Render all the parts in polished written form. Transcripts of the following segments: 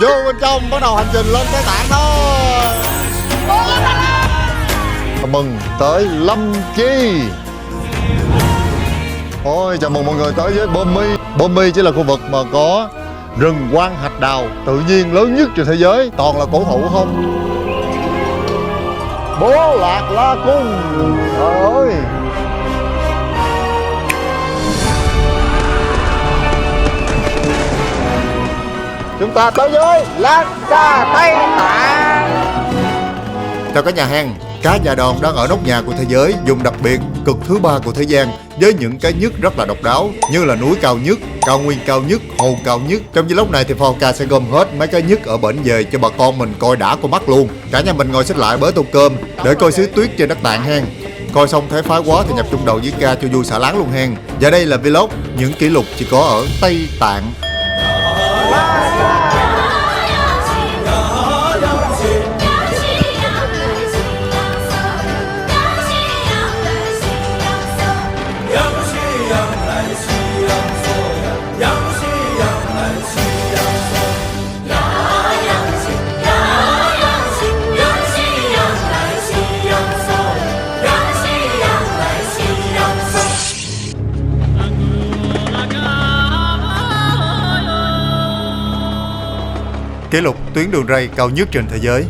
Vô bên trong bắt đầu hành trình lên Tây Tạng thôi. Mừng tới Lâm Chi. Ôi chào mừng mọi người tới với Bơm Mi. Bơm Mi chỉ là khu vực mà có rừng quang hạch đào tự nhiên lớn nhất trên thế giới, toàn là cổ thụ không. Bố Lạc La Cung. Trời ơi. Chúng ta tới với Lạt Sa Tây Tạng. Theo các nhà hang, cá già đòn đang ở nóc nhà của thế giới, vùng đặc biệt cực thứ ba của thế gian, với những cái nhất rất là độc đáo như là núi cao nhất, cao nguyên cao nhất, hồ cao nhất. Trong vlog này thì Phong sẽ gom hết mấy cái nhất ở bển về cho bà con mình coi đã con mắt luôn. Cả nhà mình ngồi xích lại bới tô cơm để coi xứ tuyết trên đất Tạng hang. Coi xong thấy phái quá thì nhập trung đầu với ca cho vui xả láng luôn hang. Và đây là vlog những kỷ lục chỉ có ở Tây Tạng. Kỷ lục tuyến đường ray cao nhất trên thế giới.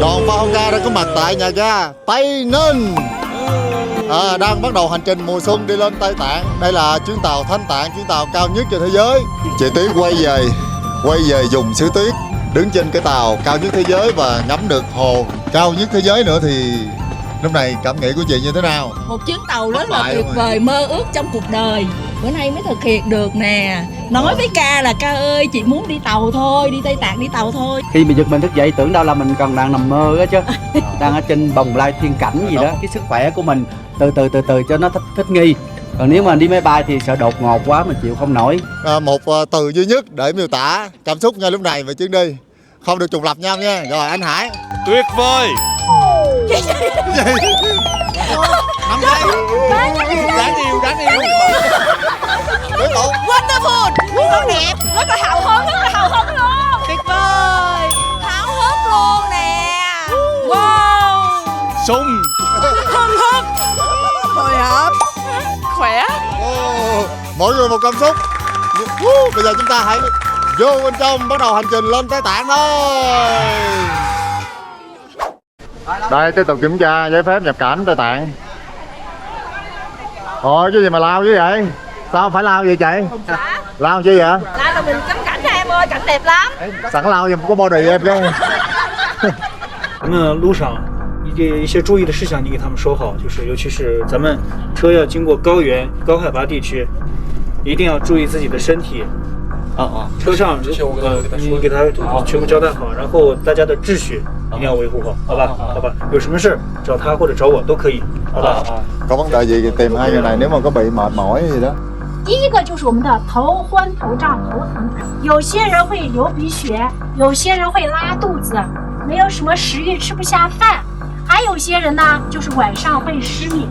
Đoàn Phong Ca đã có mặt tại nhà ga Tây Ninh. Đang bắt đầu hành trình mùa xuân đi lên Tây Tạng. Đây là chuyến tàu Thánh Tạng, chuyến tàu cao nhất trên thế giới. Chị Tuyết quay về dùng xứ tuyết, đứng trên cái tàu cao nhất thế giới và ngắm được hồ cao nhất thế giới nữa. Thì lúc này cảm nghĩ của chị như thế nào? Một chuyến tàu rất là tuyệt vời, mơ ước trong cuộc đời. Bữa nay mới thực hiện được nè. Nói với ca là ca ơi, chị muốn đi tàu thôi, đi Tây Tạng đi tàu thôi. Khi mà giật mình thức dậy tưởng đâu là mình còn đang nằm mơ đó chứ. Đang ở trên bồng lai thiên cảnh gì đó. Cái sức khỏe của mình từ từ cho nó thích nghi. Còn nếu mà đi máy bay thì sợ đột ngột quá mà chịu không nổi. Một từ duy nhất để miêu tả cảm xúc ngay lúc này về chuyến đi, không được trùng lập nhau nha. Rồi anh Hải. Tuyệt vời. Nắm đây. Đáng yêu. Wonderful, rất đẹp, rất là hào hứng luôn. Tuyệt vời, háo hức luôn nè. Wow. Sung. Hưng hức, hồi hộp, khỏe. Mỗi người một cảm xúc. Bây giờ chúng ta hãy vô bên trong bắt đầu hành trình lên Tây Tạng thôi. Đây tiếp tục kiểm tra giấy phép nhập cảnh Tây Tạng. Ôi cái gì mà lao chứ vậy? Sao phải lao vậy chị? Lao chi vậy? Lao là mình ngắm cảnh em ơi, cảnh đẹp lắm. Sẵn lao gì có body em cái. 咱们路上一些注意的事项，你给他们说好，就是尤其是咱们车要经过高原、高海拔地区，一定要注意自己的身体。车上你给他全部交代好，然后大家的秩序一定要维护好，好吧？好吧，有什么事找他或者找我都可以，好吧？ Có vấn đề gì thì tìm hai người này nếu mà có bị mệt mỏi gì đó. 第一个就是我们的头昏头胀头疼，有些人会流鼻血，有些人会拉肚子，没有什么食欲吃不下饭，还有些人呢就是晚上会失眠。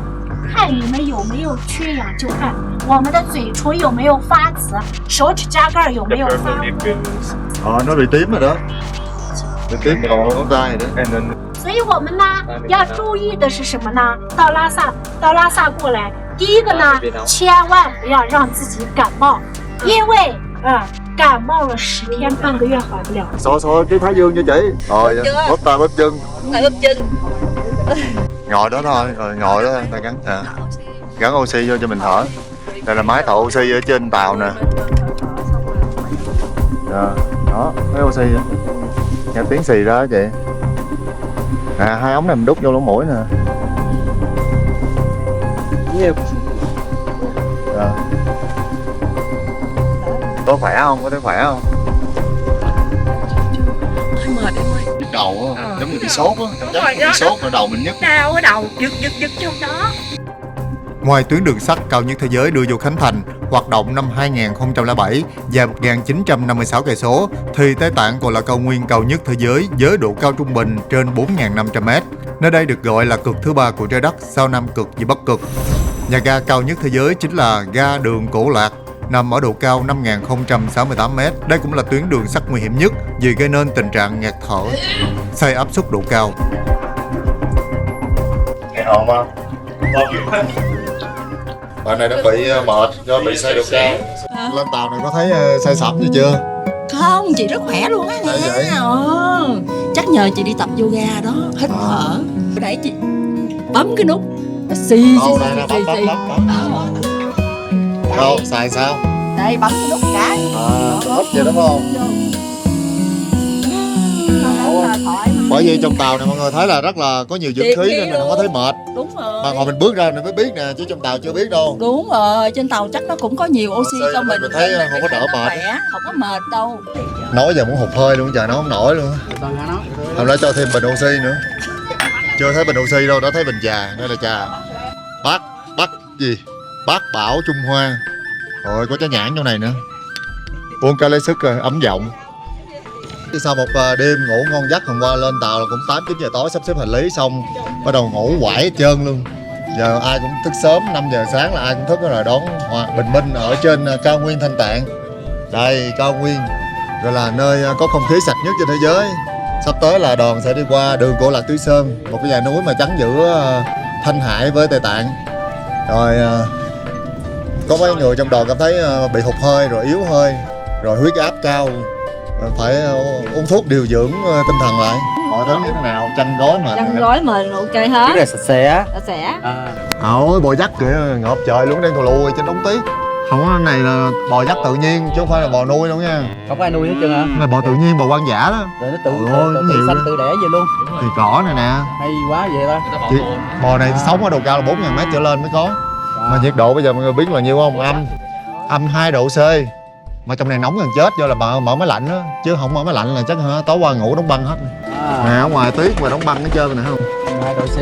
看你们有没有缺氧，就看我们的嘴唇有没有发紫，手指甲盖有没有发红。 Nó bị tím rồi đó. Bị tím đầu ngón tay rồi đó. 所以我们呢要注意的是什么呢？到拉萨过来，第一个呢，千万不要让自己感冒，因为感冒了10天半个月好不了。 Xô cái thái dương cho chị. Rồi bóp tay bóp chân. Ngồi đó thôi, rồi ngồi đó ta gắn oxy vô cho mình thở. Đây là máy thở oxy ở trên tàu nè. Đó, máy oxy đó. Nghe tiếng xì ra đó chị. Hai ống này mình đút vô lỗ mũi nè. Có khỏe không? Có thấy khỏe không? Mệt em ơi. Nhức đầu á, giống như bị sốt á. Cảm giác bị sốt ở đầu mình nhức. Đau ở đầu, giật trong đó. Ngoài tuyến đường sắt cao nhất thế giới đưa vô khánh thành, hoạt động năm 2007 dài 1.956 cây số, thì Tây Tạng còn là cao nguyên cao nhất thế giới với độ cao trung bình trên 4.500 m. Nơi đây được gọi là cực thứ ba của trái đất sau Nam Cực và Bắc Cực. Nhà ga cao nhất thế giới chính là ga đường Cổ Lạc, nằm ở độ cao 5.068m. Đây cũng là tuyến đường sắt nguy hiểm nhất vì gây nên tình trạng ngạt thở, xây áp suất độ cao. Nghe ồn không? Bạn này đã bị mệt do bị xây độ cao. Lên tàu này có thấy say sẩm gì chưa? Không, chị rất khỏe luôn á nha. Chắc nhờ chị đi tập yoga đó, hít thở. Để chị bấm cái nút xì. Đâu, xài sao? Đây, bấm cái nút cái. Hít vậy đúng không? Bởi vì trong tàu này mọi người thấy là rất là có nhiều dưỡng khí nên mình không có thấy mệt. Đúng rồi. Mà ngồi mình bước ra mình mới biết nè, chứ trong tàu chưa biết đâu. Đúng rồi, trên tàu chắc nó cũng có nhiều oxy cho mình. Mình thấy không có đỡ mệt. Không có mệt đâu. Nói giờ muốn hụt hơi luôn, trời nó không nổi luôn. Hôm nay cho thêm bình oxy nữa. Chưa thấy bình oxy đâu, đã thấy bình trà. Đây là trà Bát gì? Bát Bảo Trung Hoa. Rồi có trái nhãn trong này nữa. Uống cái lấy sức rồi, ấm giọng. Sau một đêm ngủ ngon giấc, hôm qua lên tàu là cũng 8-9 giờ tối, sắp xếp hành lý xong bắt đầu ngủ quải hết trơn luôn. Giờ ai cũng thức sớm, 5 giờ sáng là ai cũng thức rồi đón bình minh ở trên cao nguyên Thanh Tạng. Đây, cao nguyên gọi là nơi có không khí sạch nhất trên thế giới. Sắp tới là đoàn sẽ đi qua đường Cổ Lạc Túy Sơn, một cái dãy núi mà chắn giữa Thanh Hải với Tây Tạng. Rồi có mấy người trong đoàn cảm thấy bị hụt hơi, rồi yếu hơi, rồi huyết áp cao, phải uống thuốc điều dưỡng tinh thần lại. Mọi thứ như thế nào, chăn gối mà. Chăn gối mình ok hết. Cái này sạch sẽ. Sạch sẽ. Ôi bò dắt kìa, ngợp trời luôn, đang thù lùi trên đống tuyết. Không, cái này là bò dắt tự nhiên chứ không phải là bò nuôi đâu nha. Không có ai nuôi hết trơn hả? Cái này bò tự nhiên, bò hoang dã đó. Rồi nó tự nhiều sanh tự đẻ vậy luôn. Thì cỏ này nè. Hay quá vậy ta. Bò này sống ở độ cao là 4.000m trở lên mới có. Mà nhiệt độ bây giờ mọi người biết là nhiêu không? Âm 2 độ C. Mà trong này nóng gần chết do là mở máy lạnh đó. Chứ không mở máy lạnh là chắc tối qua ngủ đóng băng hết. Nè, ở ngoài tuyết mà đóng băng hết trơn này không? 2 độ C.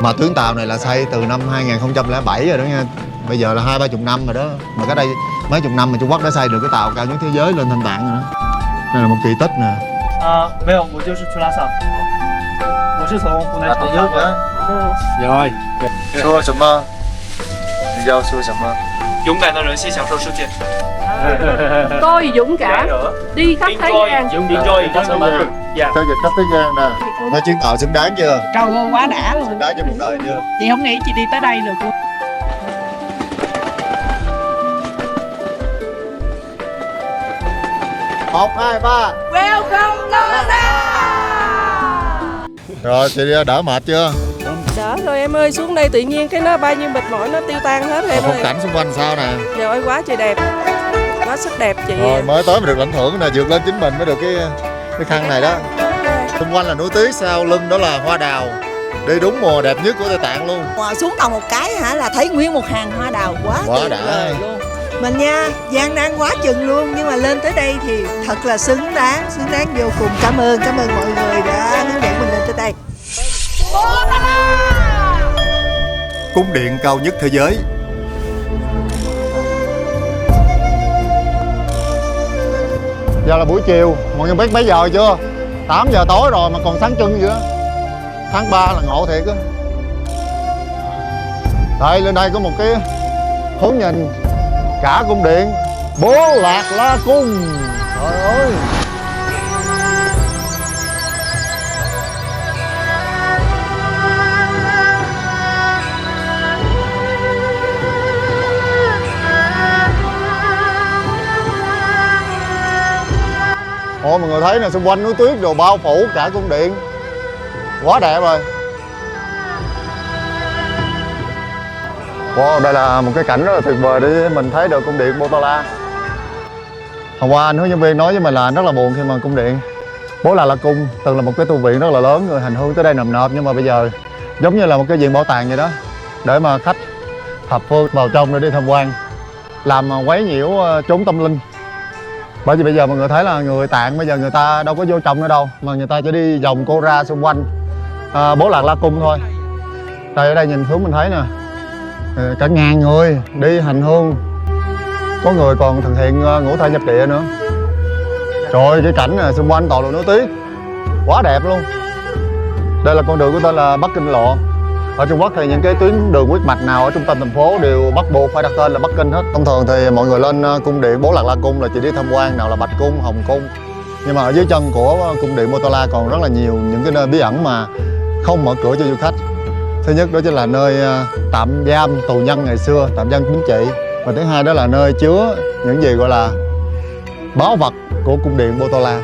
Mà tuyến tàu này là xây từ năm 2007 rồi đó nha. Bây giờ là 20-30 năm rồi đó. Mà cái đây mấy chục năm mà Trung Quốc đã xây được cái tàu cao nhất thế giới lên Thanh Tạng rồi đó. Đây là một kỳ tích nè. 没有，我就是去拉萨，我是从湖南长沙。 Rồi. 说什么？你要说什么？ 勇敢的人先享受世界。 Tôi dũng cảm đi khắp thế gian. Enjoy customer. Yeah. Theo dịch khắp thế gian nè. Nói chuyến tàu xứng đáng chưa? Trời ơi quá đã luôn. Xứng đáng cho cuộc đời chưa? Chị không nghĩ chị đi tới đây được luôn. 1, 2, 3. Welcome Lana. Rồi chị đỡ mệt chưa? Đỡ rồi em ơi, xuống đây tự nhiên cái nó bao nhiêu mệt mỏi nó tiêu tan hết em Phong ơi. cảnh xung quanh sao nè? Trời ơi quá trời đẹp, quá sức đẹp chị. Rồi mới tới mà được lãnh thưởng nè, vượt lên chính mình mới được cái khăn này đó. Xung quanh là núi tuyết, sau lưng đó là hoa đào. Đi đúng mùa đẹp nhất của Tây Tạng luôn. Xuống tàu một cái hả là thấy nguyên một hàng hoa đào quá tuyệt đã vời luôn. Mình nha, gian nan quá chừng luôn, nhưng mà lên tới đây thì thật là xứng đáng vô cùng. Cảm ơn mọi người đã hướng dẫn mình lên tới đây. Cung điện cao nhất thế giới. Giờ là buổi chiều, mọi người biết mấy giờ chưa? 8 giờ tối rồi mà còn sáng trưng vậy đó. Tháng 3 là ngộ thiệt á. Đây, lên đây có một cái hướng nhìn cả cung điện Bố Lạc La Cung. Trời ơi. Ôi mọi người thấy nè, xung quanh núi tuyết đồ bao phủ cả cung điện. Quá đẹp rồi. Wow, đây là một cái cảnh rất là tuyệt vời để mình thấy được cung điện Potala. Hôm qua anh hướng dẫn viên nói với mình là anh rất là buồn khi mà cung điện Bố Lạc La Cung từng là một cái tu viện rất là lớn, người hành hương tới đây nườm nượp, nhưng mà bây giờ giống như là một cái viện bảo tàng vậy đó, để mà khách thập phương vào trong để đi tham quan, làm quấy nhiễu chốn tâm linh. Bởi vì bây giờ mọi người thấy là người Tạng bây giờ người ta đâu có vô trong nữa đâu, mà người ta chỉ đi vòng cô ra xung quanh Bố Lạc La Cung thôi. Đây, ở đây nhìn xuống mình thấy nè, cả ngàn người đi hành hương, có người còn thực hiện ngũ thải nhập địa nữa. Trời ơi, cái cảnh này xung quanh toàn là núi tuyết, quá đẹp luôn. Đây là con đường của tên là Bắc Kinh Lộ. Ở Trung Quốc thì những cái tuyến đường huyết mạch nào ở trung tâm thành phố đều bắt buộc phải đặt tên là Bắc Kinh hết. Thông thường thì mọi người lên cung điện Bố Lạc La Cung là chỉ đi tham quan, nào là Bạch Cung, Hồng Cung. Nhưng mà ở dưới chân của cung điện Potala còn rất là nhiều những cái nơi bí ẩn mà không mở cửa cho du khách. Thứ nhất đó chính là nơi tạm giam tù nhân ngày xưa, tạm giam chính trị. Và thứ hai đó là nơi chứa những gì gọi là báu vật của cung điện Potala.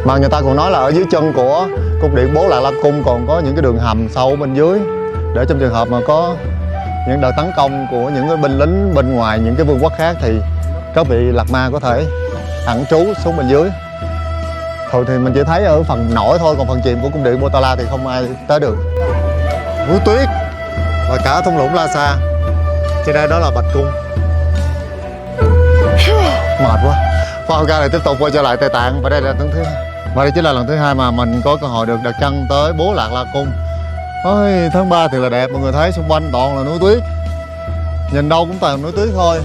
Mà người ta còn nói là ở dưới chân của cung điện Bố Lạc La Cung còn có những cái đường hầm sâu bên dưới, để trong trường hợp mà có những đợt tấn công của những cái binh lính bên ngoài những cái vương quốc khác thì các vị lạc ma có thể ẩn trú xuống bên dưới. Thôi thì mình chỉ thấy ở phần nổi thôi, còn phần chìm của cung điện Potala thì không ai tới được. Núi tuyết và cả thung lũng Lhasa. Trên đây đó là Bạch Cung. Mệt quá. Phong ca này tiếp tục quay trở lại Tây Tạng và đây là lần thứ hai. Và đây chính là lần thứ hai mà mình có cơ hội được đặt chân tới Bố Lạc La Cung. Ôi, tháng 3 thì là đẹp, mọi người thấy xung quanh toàn là núi tuyết. Nhìn đâu cũng toàn núi tuyết thôi.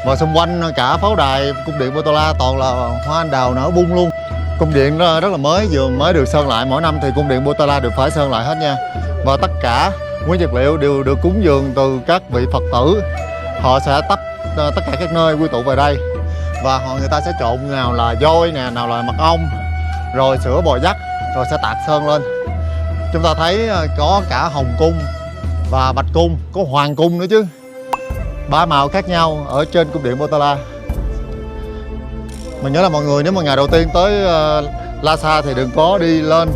Và xung quanh cả pháo đài cung điện Potala toàn là hoa anh đào nở bung luôn. Cung điện rất là mới, vừa mới được sơn lại. Mỗi năm thì cung điện Potala được phải sơn lại hết nha. Và tất cả nguyên vật liệu đều được cúng dường từ các vị Phật tử. Họ sẽ tất cả các nơi quy tụ về đây. Và người ta sẽ trộn nào là voi nè, nào là mật ong, rồi sữa bò dắt, rồi sẽ tạt sơn lên. Chúng ta thấy có cả Hồng Cung và Bạch Cung, có Hoàng Cung nữa chứ. 3 màu khác nhau ở trên cung điện Potala. Mình nhớ là mọi người nếu mà ngày đầu tiên tới Lhasa thì đừng có đi lên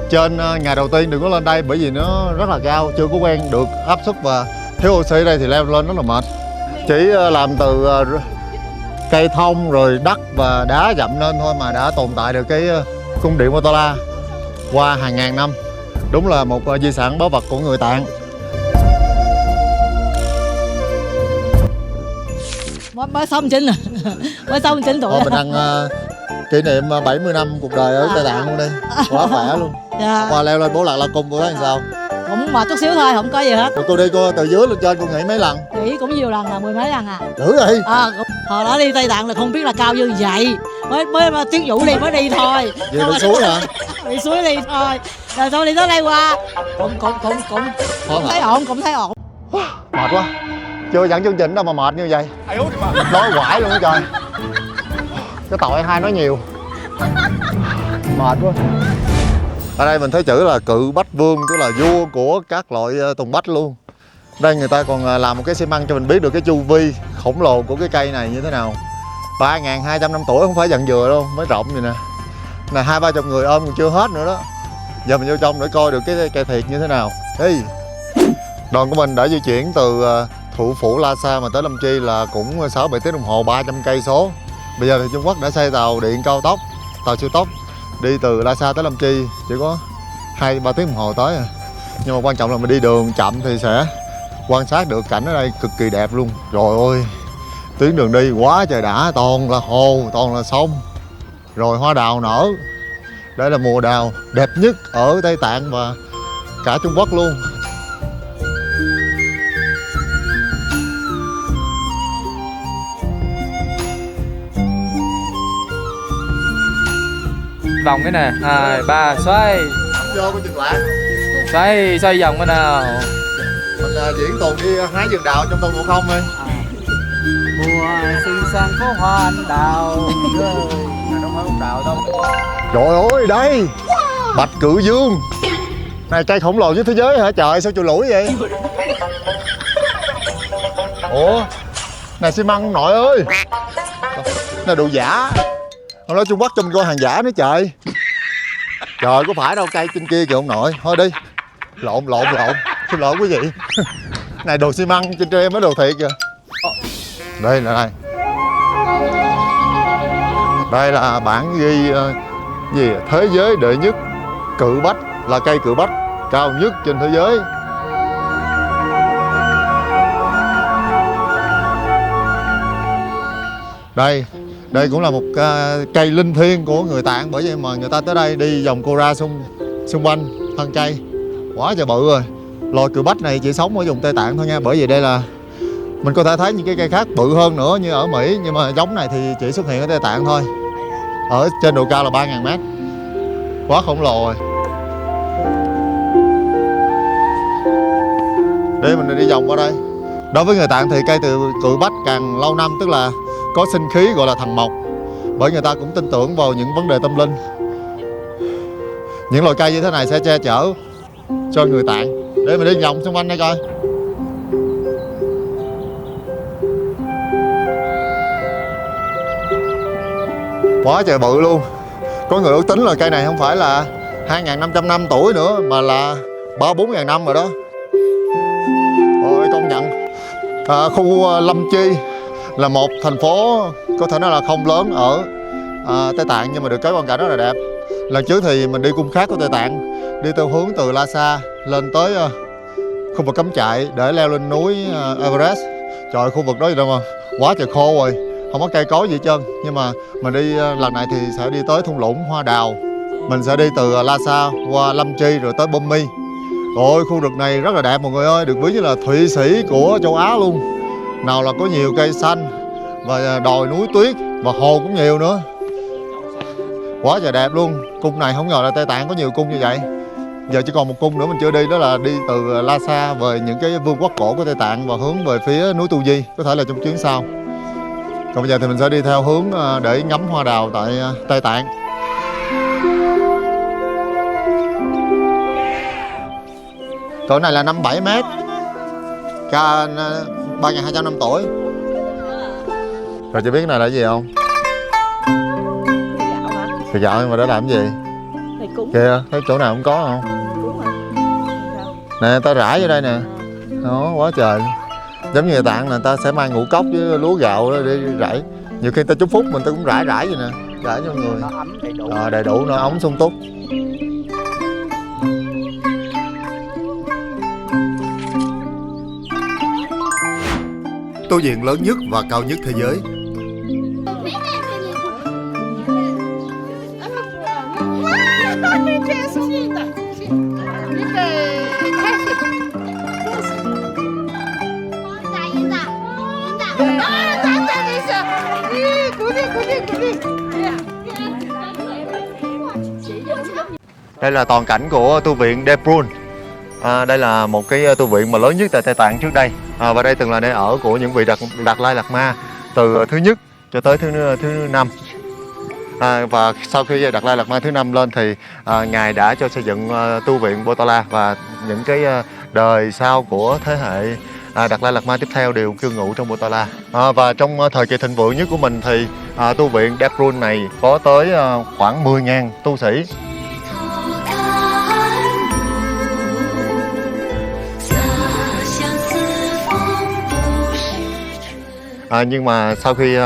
trên ngày đầu tiên, đừng có lên đây bởi vì nó rất là cao, chưa có quen được áp suất và thiếu oxy ở đây thì leo lên rất là mệt. Chỉ làm từ cây thông rồi đất và đá dặm nên thôi mà đã tồn tại được cái cung điện Potala qua hàng ngàn năm. Đúng là một di sản báu vật của người Tạng. Mới xong chính à. Mới xong chính tuổi. Thôi mình ăn kỷ niệm 70 năm cuộc đời ở Tây Tạng luôn đi. Quá khỏe luôn. Dạ. Qua leo lên Bố Lạc La Cung cô thấy làm sao? Cũng mệt chút xíu thôi, không có gì hết. Rồi cô đi cô từ dưới lên trên cô nghỉ mấy lần? Nghỉ cũng nhiều lần, là 10 mấy lần à. Dữ vậy? Hồi đó đi Tây Tạng là không biết là cao như vậy. Mới tiếng Vũ đi mới đi thôi. Về bị suối hả? Bị suối đi thôi. Rồi sau đi tới đây qua. Cũng thấy ổn, cũng thấy ổn. Mệt quá. Chưa dẫn chương trình đâu mà mệt như vậy. Nói quải luôn đó trời. Cái tội hai nói nhiều. Mệt quá. Ở đây mình thấy chữ là Cự Bách Vương, tức là vua của các loại tùng bách luôn. Đây người ta còn làm một cái xi măng cho mình biết được cái chu vi khổng lồ của cái cây này như thế nào. 3.200 năm tuổi, không phải dặn dừa đâu, mới rộng vậy nè. Này 200-300 người ôm còn chưa hết nữa đó. Giờ mình vô trong để coi được cái cây thiệt như thế nào. Đi. Đoàn của mình đã di chuyển từ thủ phủ Lhasa mà tới Lâm Chi là cũng 6-7 tiếng đồng hồ, 300 cây số. Bây giờ thì Trung Quốc đã xây tàu điện cao tốc, tàu siêu tốc đi từ Lhasa tới Lâm Chi chỉ có 2-3 tiếng đồng hồ tới à. Nhưng mà quan trọng là mình đi đường chậm thì sẽ quan sát được cảnh ở đây cực kỳ đẹp luôn. Rồi ôi, tuyến đường đi quá trời đã, toàn là hồ, toàn là sông, rồi hoa đào nở. Đây là mùa đào đẹp nhất ở Tây Tạng và cả Trung Quốc luôn. Vòng cái nè, 2, 3, xoay. Vô có chừng lạc. Xoay vòng cái nào. Mình diễn tuần đi hái vườn đào trong Tôn Ngộ Không đi. Mùa xinh xắn có hoa anh đào. Mà đâu phải ông đào đâu. Trời ơi, đây Bạch Cự Dương. Này cây khổng lồ nhất thế giới hả trời, sao chùi lủi vậy? Ủa, này xi măng nội ơi. Này đồ giả. Hôm đó Trung Quốc cho mình coi hàng giả nữa trời. Trời, có phải đâu, cây trên kia kìa ông nội. Thôi đi. Lộn. Xin lỗi quý vị. Này đồ xi măng, trên em mới đồ thiệt kìa. Đây là đây. Đây là bản ghi gì thế giới đệ nhất cự bách, là cây cự bách cao nhất trên thế giới. Đây cũng là một cây linh thiêng của người Tạng, bởi vậy mà người ta tới đây đi vòng Kora xung quanh thân cây. Quá trời bự rồi. Loài cự bách này chỉ sống ở vùng Tây Tạng thôi nha, bởi vì đây là mình có thể thấy những cái cây khác bự hơn nữa như ở Mỹ, nhưng mà giống này thì chỉ xuất hiện ở Tây Tạng thôi. Ở trên độ cao là 3.000 mét. Quá khổng lồ rồi. Để mình đi vòng qua đây. Đối với người Tạng thì cây cự bách càng lâu năm, tức là có sinh khí gọi là thần mộc, bởi người ta cũng tin tưởng vào những vấn đề tâm linh. Những loại cây như thế này sẽ che chở cho người Tạng. Để mình đi vòng xung quanh đây coi. Quá trời bự luôn. Có người ước tính là cây này không phải là 2.500 năm tuổi nữa, mà là 3-4.000 năm rồi đó. Ôi, công nhận khu Lâm Chi là một thành phố có thể nói là không lớn ở Tây Tạng, nhưng mà được cái quang cảnh rất là đẹp. Lần trước thì mình đi cung khác của Tây Tạng, đi theo hướng từ Lhasa lên tới khu vực cắm trại để leo lên núi Everest. Trời, khu vực đó gì đâu mà quá trời khô rồi, không có cây cối gì hết trơn. Nhưng mà mình đi lần này thì sẽ đi tới thung lũng Hoa Đào. Mình sẽ đi từ Lhasa qua Lâm Chi rồi tới Bommy. Ôi, khu vực này rất là đẹp mọi người ơi, được ví như là Thụy Sĩ của châu Á luôn. Nào là có nhiều cây xanh và đồi núi tuyết và hồ cũng nhiều nữa. Quá trời đẹp luôn. Cung này không ngờ là Tây Tạng có nhiều cung như vậy. Giờ chỉ còn một cung nữa mình chưa đi, đó là đi từ Lhasa về những cái vương quốc cổ của Tây Tạng và hướng về phía núi Tu Di, có thể là trong chuyến sau. Còn bây giờ thì mình sẽ đi theo hướng để ngắm hoa đào tại Tây Tạng. Cỡ này là 57 mét, cao 3.200 năm tuổi. Rồi chị biết cái này là cái gì không? Thịt gạo, nhưng mà để làm cái gì? Kìa, thấy chỗ nào cũng có không? Nè, ta rải vô đây nè. Đó, quá trời. Giống như người Tạng là người ta sẽ mang ngũ cốc với lúa gạo để rải. Nhiều khi ta chúc phúc mình ta cũng rải vậy nè, rải cho người. Đầy đủ, nó ống sung túc. Tu viện lớn nhất và cao nhất thế giới. Đây là toàn cảnh của tu viện Deprun. Đây là một cái tu viện mà lớn nhất tại Tây Tạng trước đây. Và đây từng là nơi ở của những vị Đạt Lai Lạt Ma từ thứ nhất cho tới thứ năm. Và sau khi Đạt Lai Lạt Ma thứ 5 lên thì ngài đã cho xây dựng tu viện Potala, và những cái đời sau của thế hệ Đạt Lai Lạt Ma tiếp theo đều cư ngụ trong Potala. Và trong thời kỳ thịnh vượng nhất của mình thì tu viện Deprun này có tới khoảng 10.000 tu sĩ. Nhưng mà sau khi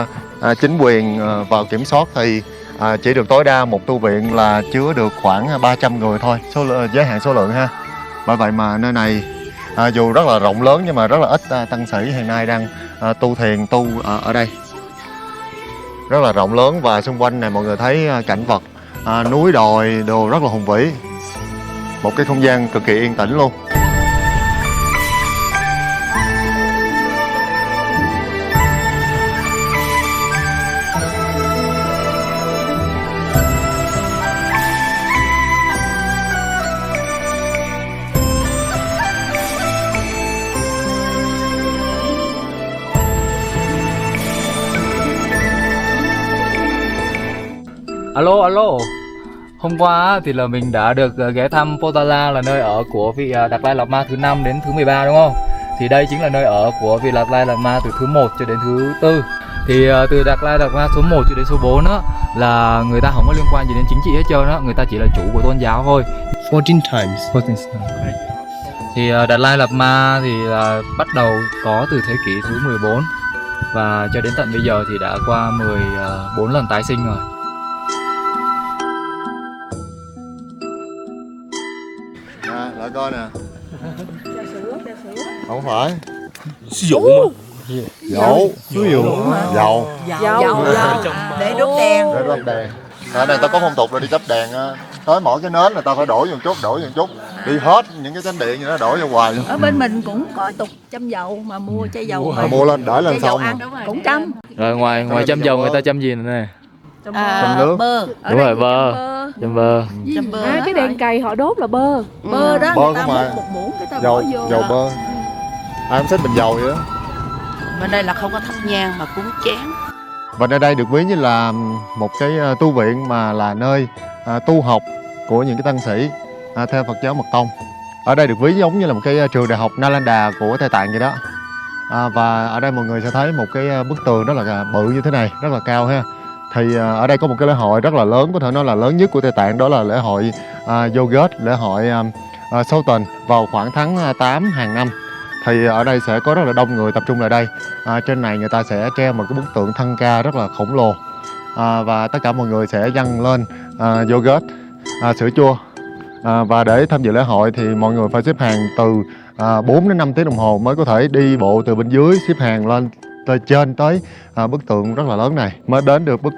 chính quyền vào kiểm soát thì chỉ được tối đa một tu viện là chứa được khoảng 300 người thôi, giới hạn số lượng ha. Bởi vậy mà nơi này dù rất là rộng lớn nhưng mà rất là ít tăng sĩ hiện nay đang tu thiền ở đây. Rất là rộng lớn và xung quanh này mọi người thấy cảnh vật núi đồi đồ rất là hùng vĩ. Một cái không gian cực kỳ yên tĩnh luôn. Alo. Hôm qua thì là mình đã được ghé thăm Potala, là nơi ở của vị Đạt Lai Lạt Ma thứ 5 đến thứ 13 đúng không? Thì đây chính là nơi ở của vị Đạt Lai Lạt Ma từ thứ 1 cho đến thứ 4. Thì từ Đạt Lai Lạt Ma số 1 cho đến số 4 đó là người ta không có liên quan gì đến chính trị hết trơn đó, người ta chỉ là chủ của tôn giáo thôi. 14 times. Thì Đạt Lai Lạt Ma thì bắt đầu có từ thế kỷ thứ 14 và cho đến tận bây giờ thì đã qua 14 lần tái sinh rồi. Lại coi nè. Không phải. Dầu mà. Dầu. Dầu. Để đốt đèn. Để đốt đèn. Ở đây ta có phong tục là đi chấp đèn, tới mỗi cái nến là ta phải đổ một chút, đi hết những cái chánh điện như nó đổ vô hoài luôn. Ở bên mình cũng có tục châm dầu mà mua chai dầu. Mua lên để lên xong cũng châm. Rồi ngoài châm dầu người ta châm gì nữa nè? Châm nước. Bơ. Đúng rồi, bơ. Châm bơ. Cái đèn cày họ đốt là bơ. Bơ đó, bơ người ta mà. múc một muỗng cái ta Dầu bỏ vô. dầu bơ. em xách bình dầu vậy đó. Bên đây là không có thắp nhang mà cúng chén. Và nơi đây được ví như là một cái tu viện mà là nơi tu học của những cái tăng sĩ theo Phật giáo Mật Tông. Ở đây được ví giống như là một cái trường đại học Nalanda của Tây Tạng vậy đó. Và ở đây mọi người sẽ thấy một cái bức tường rất là bự như thế này, rất là cao ha. Thì ở đây có một cái lễ hội rất là lớn, có thể nói là lớn nhất của Tây Tạng, đó là lễ hội Yogurt, lễ hội Sultan vào khoảng tháng 8 hàng năm. Thì ở đây sẽ có rất là đông người tập trung lại đây. Trên này người ta sẽ treo một cái bức tượng Thăng Ca rất là khổng lồ. Và tất cả mọi người sẽ dâng lên yogurt, sữa chua. Và để tham dự lễ hội thì mọi người phải xếp hàng từ 4 đến 5 tiếng đồng hồ mới có thể đi bộ từ bên dưới xếp hàng lên trên tới bức tượng rất là lớn này mới đến được bức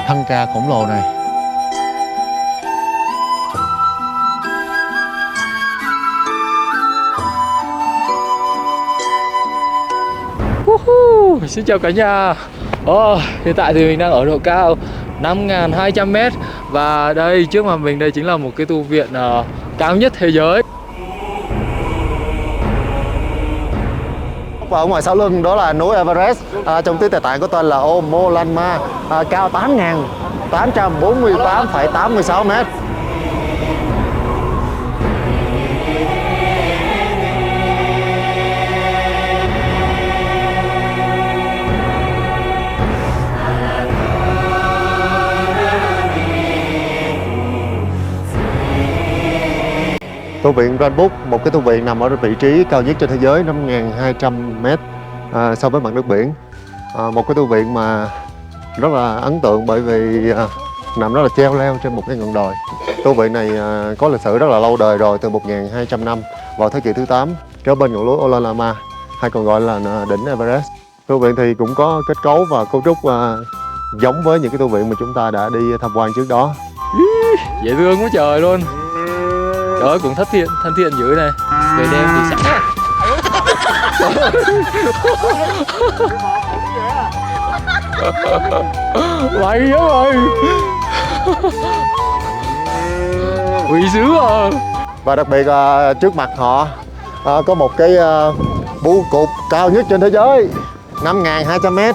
Thăng Ca khổng lồ này. Xin chào cả nhà. Hiện tại thì mình đang ở độ cao 5.200m. Và đây trước mặt mình đây chính là một cái tu viện cao nhất thế giới. Và ở ngoài sau lưng đó là núi Everest, trong tiếng Tây Tạng có tên là Omolanma, cao 8.848,86m. Tu viện Ranbuk, một cái tu viện nằm ở vị trí cao nhất trên thế giới, 5.200m so với mặt nước biển. Một cái tu viện mà rất là ấn tượng bởi vì nằm rất là treo leo trên một cái ngọn đồi. Tu viện này có lịch sử rất là lâu đời rồi, từ 1.200 năm vào thế kỷ thứ 8, kế bên ngọn núi Olalama, hay còn gọi là đỉnh Everest. Tu viện thì cũng có kết cấu và cấu trúc giống với những cái tu viện mà chúng ta đã đi tham quan trước đó. Dễ thương quá trời luôn. Trời ơi, cũng thân thiện dữ này. Về đêm thì sẵn. Mày á mày. Quý dữ à. Và đặc biệt là trước mặt họ có một cái bưu cục cao nhất trên thế giới, 5.200m.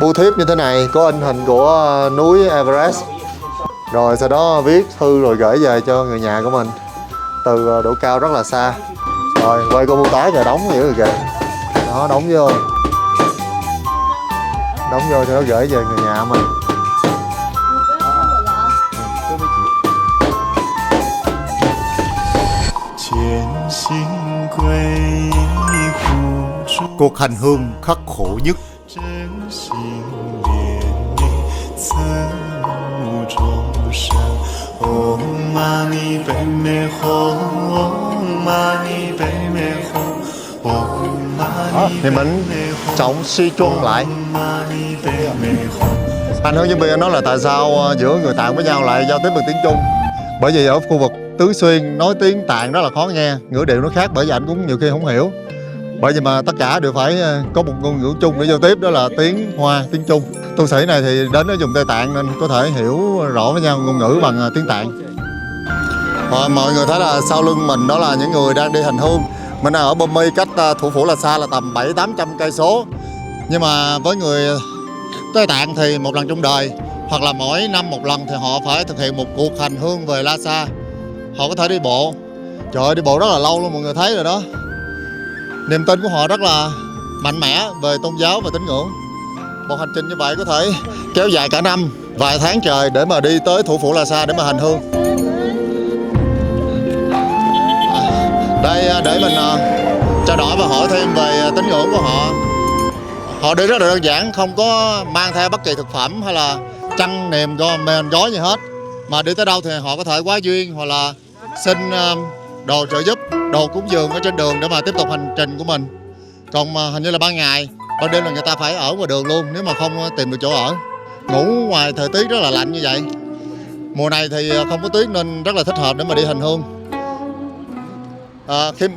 Bưu thiếp như thế này có in hình của núi Everest. Rồi sau đó viết thư rồi gửi về cho người nhà của mình từ độ cao rất là xa. Rồi quay cô bưu tá kìa, đóng vậy rồi kìa. Đó, đóng vô cho nó gửi về người nhà mình. Cuộc hành hương khắc khổ nhất. Thì mình trọng si chuông lại. Anh hướng dẫn viên nói là tại sao giữa người Tạng với nhau lại giao tiếp bằng tiếng Trung. Bởi vì ở khu vực Tứ Xuyên nói tiếng Tạng rất là khó nghe, ngữ điệu nó khác, bởi vì anh cũng nhiều khi không hiểu. Bởi vì mà tất cả đều phải có một ngôn ngữ chung để giao tiếp, đó là tiếng Hoa, tiếng Trung. Tu sĩ này thì đến ở vùng Tây Tạng nên có thể hiểu rõ với nhau ngôn ngữ bằng tiếng Tạng. Mọi người thấy là sau lưng mình đó là những người đang đi hành hương. Mình đang ở Burma, cách thủ phủ Lhasa là tầm 700-800 cây số. Nhưng mà với người Tây Tạng thì một lần trong đời hoặc là mỗi năm một lần thì họ phải thực hiện một cuộc hành hương về Lhasa. Họ có thể đi bộ. Trời ơi, đi bộ rất là lâu luôn, mọi người thấy rồi đó. Niềm tin của họ rất là mạnh mẽ về tôn giáo và tín ngưỡng. Một hành trình như vậy có thể kéo dài cả năm, vài tháng trời để mà đi tới thủ phủ Lhasa để mà hành hương. Đây để mình trao đổi và hỏi thêm về tín ngưỡng của họ. Họ đi rất là đơn giản, không có mang theo bất kỳ thực phẩm hay là chăn niềm mền gói gì hết. Mà đi tới đâu thì họ có thể quá duyên hoặc là xin đồ trợ giúp, đồ cúng dường ở trên đường để mà tiếp tục hành trình của mình. Còn hình như là ban ngày, ban đêm là người ta phải ở ngoài đường luôn nếu mà không tìm được chỗ ở. Ngủ ngoài thời tiết rất là lạnh như vậy. Mùa này thì không có tuyết nên rất là thích hợp để mà đi hành hương.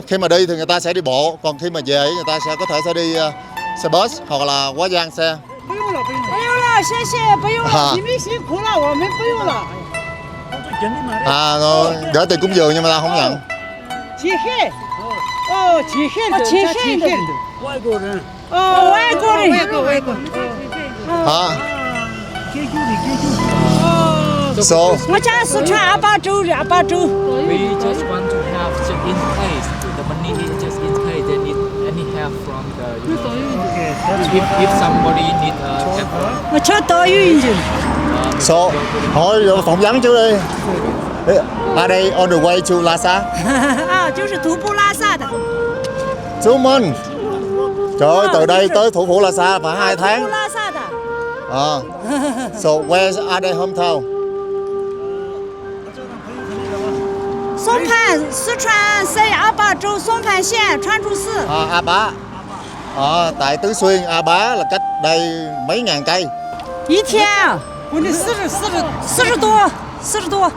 Khi mà đi thì người ta sẽ đi bộ, còn khi mà về người ta sẽ có thể sẽ đi xe bus hoặc là quá giang xe. Rồi, gửi tiền cúng dường nhưng mà ta không nhận. 哦，七县的，七县的，外国人。哦，外国人，外国。So 我家四川阿坝州的，阿坝州。 We just want to have just in place. The money is just in place. They need any help from the if somebody need help. 我学德语的。 So hỏi phỏng vấn chú đi. Are they on the way to Lhasa? 啊，就是徒步拉萨的。 Chú Minh. Trời ơi, từ đây tới thủ phủ Lhasa phải 2 徒步 tháng. 拉萨的。 So where are they hometown? 松潘，四川省阿坝州松潘县川州市。 A Bá. Tại Tứ Xuyên, A Bá là cách đây mấy ngàn cây. 一天啊，我那40多。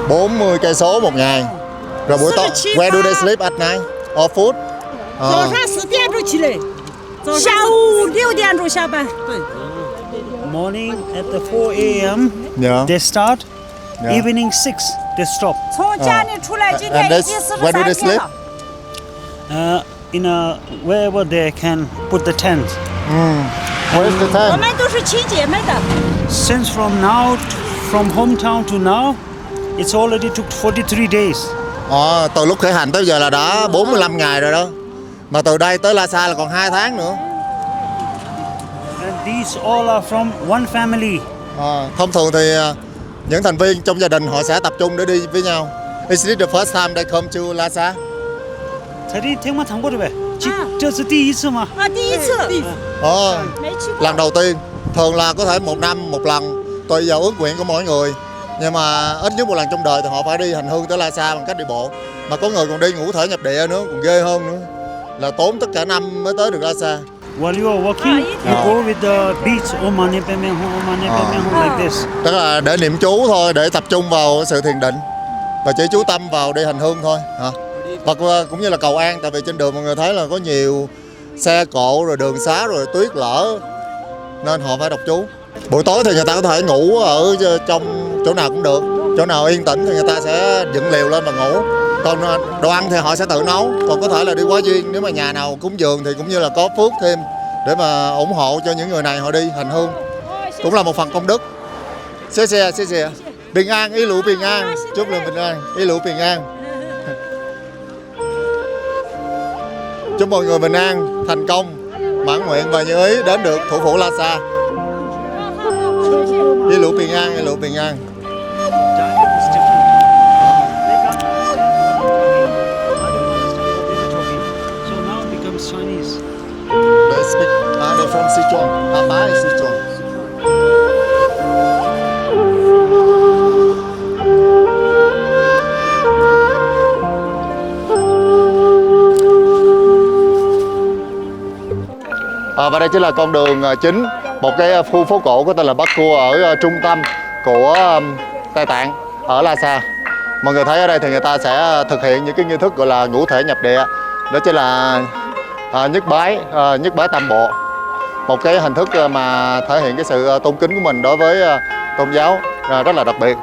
40 cây số một ngày. Rồi buổi tối, where do they sleep at night? Or food? 早上4点钟起来，下午6点钟下班。 Morning at the 4 a.m. Yeah. they start. Yeah. Evening 6 they stop. 从家里出来，今天 And 已经 where do they 43天 sleep? 了。 In a wherever they can put the tent. Where's the 我 tent? 们都是亲姐妹的。 Since from hometown to now, it's already took 43 days. Từ lúc khởi hành tới giờ là đã 45 ngày rồi đó. Mà từ đây tới Lhasa là còn 2 tháng nữa. And these all are from one family. Thông thường thì những thành viên trong gia đình họ sẽ tập trung để đi với nhau. Is this the first time they come to Lhasa? 才第天马场过的呗，这是第一次吗？啊，第一次。没去过。 Lần đầu tiên. Thường là có thể 1 năm 1 lần, tùy vào ước nguyện của mỗi người. Nhưng mà ít nhất 1 lần trong đời thì họ phải đi hành hương tới Lhasa bằng cách đi bộ. Mà có người còn đi ngũ thể nhập địa nữa, còn ghê hơn nữa. Là tốn tất cả năm mới tới được Lhasa. While you are walking, you go with the beats Om Mani Padme Hum like this. Tức là để niệm chú thôi, để tập trung vào sự thiền định và chỉ chú tâm vào đi hành hương thôi. Và cũng như là cầu an, tại vì trên đường mọi người thấy là có nhiều xe cộ rồi đường xá rồi tuyết lở nên họ phải đọc chú. Buổi tối thì người ta có thể ngủ ở trong chỗ nào cũng được, chỗ nào yên tĩnh thì người ta sẽ dựng lều lên và ngủ. Còn đồ ăn thì họ sẽ tự nấu, còn có thể là đi quá duyên, nếu mà nhà nào cúng dường thì cũng như là có phước thêm để mà ủng hộ cho những người này họ đi hành hương, cũng là một phần công đức. Xê xê bình an, ý lũ bình an, chúc mừng bình an, ý lũ bình an. Chúc mọi người bình an, thành công, mãn nguyện và như ý đến được thủ phủ Lhasa. Ý lũ bình an, ý lũ bình an. So now it becomes Chinese. They speak, they're from Sichuan. A Bá is Sichuan. Và đây chính là con đường chính, một cái khu phố cổ có tên là Bắc Cua ở trung tâm của Tây Tạng ở Lhasa. Mọi người thấy ở đây thì người ta sẽ thực hiện những cái nghi thức gọi là ngũ thể nhập địa. Đó chính là nhất bái tam bộ, một cái hình thức mà thể hiện cái sự tôn kính của mình đối với tôn giáo rất là đặc biệt.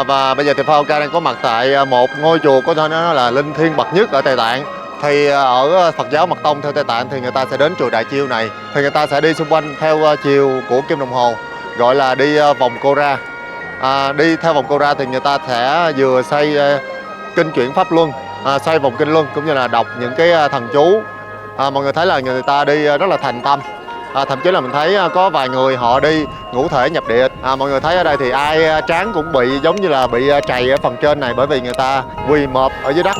Và bây giờ thì Pha Oka đang có mặt tại một ngôi chùa có thể nói là linh thiêng bậc nhất ở Tây Tạng. Thì ở Phật giáo Mật Tông theo Tây Tạng thì người ta sẽ đến chùa Đại Chiêu này, thì người ta sẽ đi xung quanh theo chiều của kim đồng hồ, gọi là đi vòng Kora. Đi theo vòng Kora thì người ta sẽ vừa xây kinh chuyển Pháp Luân, xây vòng kinh luân, cũng như là đọc những cái thần chú. Mọi người thấy là người ta đi rất là thành tâm. Thậm chí là mình thấy có vài người họ đi ngũ thể nhập địa. Mọi người thấy ở đây thì ai trán cũng bị giống như là bị trầy ở phần trên này, bởi vì người ta quỳ mọp ở dưới đất.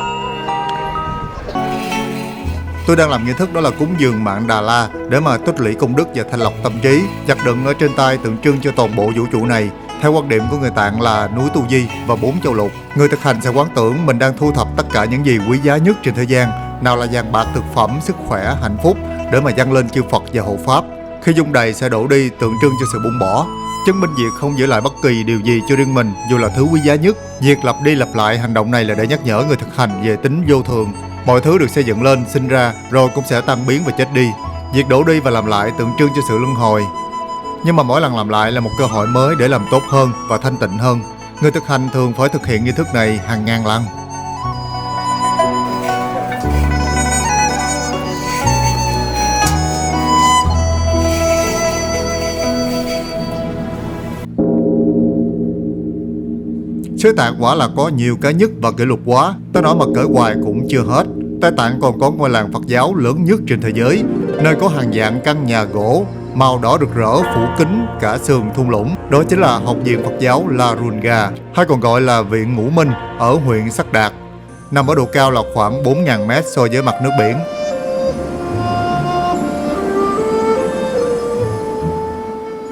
Tôi đang làm nghi thức đó là cúng dường mạng Đà La để mà tích lũy công đức và thanh lọc tâm trí. Vật đựng ở trên tay tượng trưng cho toàn bộ vũ trụ này. Theo quan điểm của người Tạng là núi Tu Di và 4 châu lục. Người thực hành sẽ quán tưởng mình đang thu thập tất cả những gì quý giá nhất trên thế gian, nào là vàng bạc, thực phẩm, sức khỏe, hạnh phúc, để mà dâng lên chư Phật và hộ pháp. Khi dung đầy sẽ đổ đi, tượng trưng cho sự buông bỏ. Chứng minh việc không giữ lại bất kỳ điều gì cho riêng mình, dù là thứ quý giá nhất. Việc lặp đi lặp lại hành động này là để nhắc nhở người thực hành về tính vô thường. Mọi thứ được xây dựng lên, sinh ra, rồi cũng sẽ tan biến và chết đi. Việc đổ đi và làm lại tượng trưng cho sự luân hồi. Nhưng mà mỗi lần làm lại là một cơ hội mới để làm tốt hơn và thanh tịnh hơn. Người thực hành thường phải thực hiện nghi thức này hàng ngàn lần. Xứ Tạng quả là có nhiều cái nhất và kỷ lục quá, tới nỗi mà kể hoài cũng chưa hết. Tây Tạng còn có ngôi làng Phật giáo lớn nhất trên thế giới, nơi có hàng vạn căn nhà gỗ màu đỏ rực rỡ phủ kín cả sườn thung lũng. Đó chính là học viện Phật giáo La Runga, hay còn gọi là Viện Ngũ Minh, ở huyện Sắc Đạt, nằm ở độ cao là khoảng 4.000 mét so với mặt nước biển.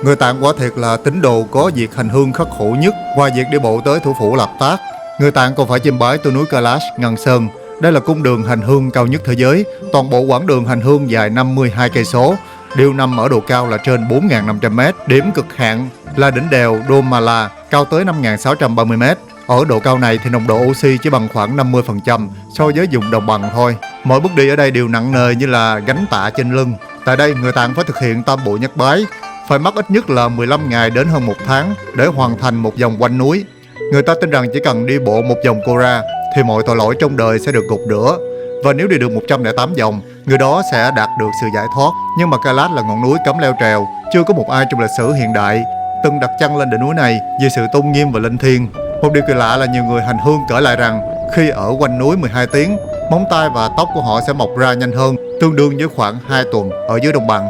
Người Tạng quả thiệt là tín đồ có việc hành hương khắc khổ nhất. Ngoài việc đi bộ tới thủ phủ Lạp Tác, người Tạng còn phải chiêm bái tu núi Kailash, Ngân Sơn. Đây là cung đường hành hương cao nhất thế giới. Toàn bộ quãng đường hành hương dài 52 cây số, đều nằm ở độ cao là trên 4.500 m. Điểm cực hạn là đỉnh đèo Domala, cao tới 5.630 m. Ở độ cao này thì nồng độ oxy chỉ bằng khoảng 50% so với vùng đồng bằng thôi. Mỗi bước đi ở đây đều nặng nề như là gánh tạ trên lưng. Tại đây, người Tạng phải thực hiện tam bộ nhất bái, phải mất ít nhất là 15 ngày đến hơn 1 tháng để hoàn thành một vòng quanh núi. Người ta tin rằng chỉ cần đi bộ một vòng Kora thì mọi tội lỗi trong đời sẽ được gột rửa. Và nếu đi được 108 vòng, người đó sẽ đạt được sự giải thoát. Nhưng mà Kailash là ngọn núi cấm leo trèo, chưa có một ai trong lịch sử hiện đại từng đặt chân lên đỉnh núi này vì sự tôn nghiêm và linh thiêng. Một điều kỳ lạ là nhiều người hành hương kể lại rằng khi ở quanh núi 12 tiếng, móng tay và tóc của họ sẽ mọc ra nhanh hơn, tương đương với khoảng 2 tuần ở dưới đồng bằng.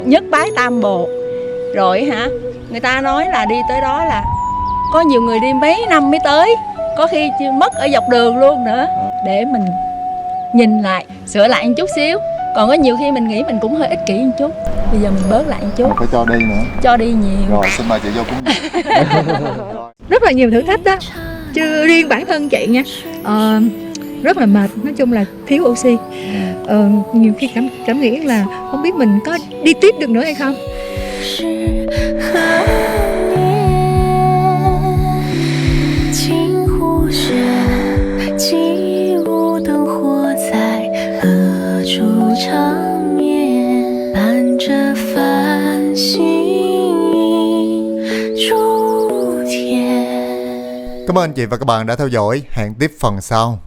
Nhất bái tam bộ rồi hả, người ta nói là đi tới đó là có nhiều người đi mấy năm mới tới, có khi mất ở dọc đường luôn nữa. Để mình nhìn lại, sửa lại một chút xíu. Còn có nhiều khi mình nghĩ mình cũng hơi ích kỷ một chút, bây giờ mình bớt lại một chút. Phải cho đi nữa. Cho đi nhiều. Rồi xin mời chị vô cúng. Rất là nhiều thử thách đó, chứ riêng bản thân chị nha, rất là mệt, nói chung là thiếu oxy. Nhiều khi cảm nghĩ là không biết mình có đi tiếp được nữa hay không. Cảm ơn anh chị và các bạn đã theo dõi. Hẹn tiếp phần sau.